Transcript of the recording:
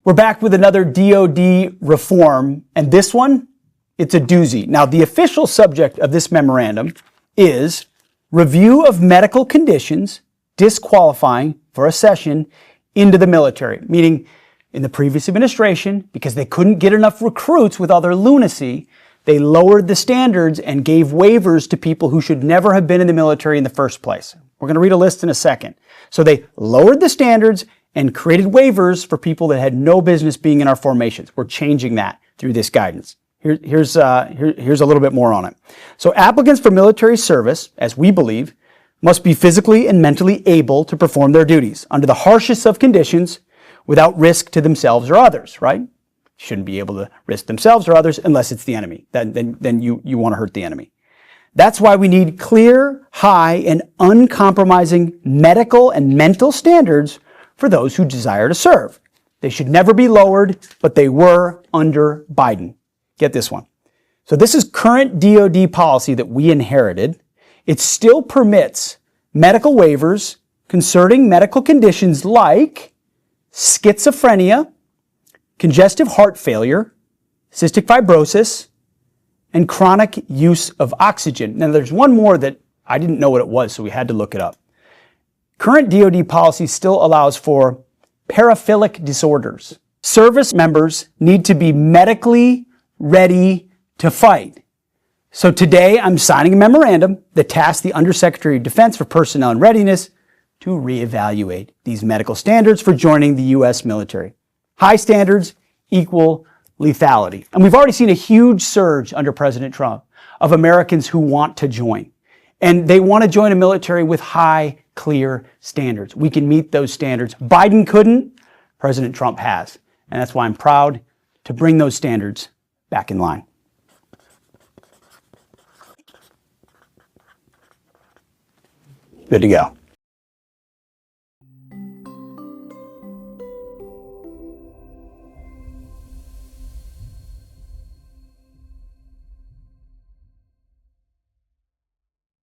We're back with another DOD reform, and this one, it's a doozy. Now, the official subject of this memorandum is review of medical conditions disqualifying for accession into the military, meaning in the previous administration, because they couldn't get enough recruits with all their lunacy, they lowered the standards and gave waivers to people who should never have been in the military in the first place. We're going to read a list in a second. So they lowered the standards and created waivers for people that had no business being in our formations. We're changing that through this guidance. Here's a little bit more on it. So applicants for military service, as we believe, must be physically and mentally able to perform their duties under the harshest of conditions without risk to themselves or others, right? Shouldn't be able to risk themselves or others unless it's the enemy. Then you want to hurt the enemy. That's why we need clear, high, and uncompromising medical and mental standards for those who desire to serve. They should never be lowered, but they were under Biden. Get this one. So this is current DOD policy that we inherited. It still permits medical waivers concerning medical conditions like schizophrenia, congestive heart failure, cystic fibrosis, and chronic use of oxygen. Now there's one more that I didn't know what it was, so we had to look it up. Current DOD policy still allows for paraphilic disorders. Service members need to be medically ready to fight. So today I'm signing a memorandum that tasks the Undersecretary of Defense for Personnel and Readiness to reevaluate these medical standards for joining the U.S. military. High standards equal lethality. And we've already seen a huge surge under President Trump of Americans who want to join. And they want to join a military with high, clear standards. We can meet those standards. Biden couldn't, President Trump has. And that's why I'm proud to bring those standards back in line. Good to go.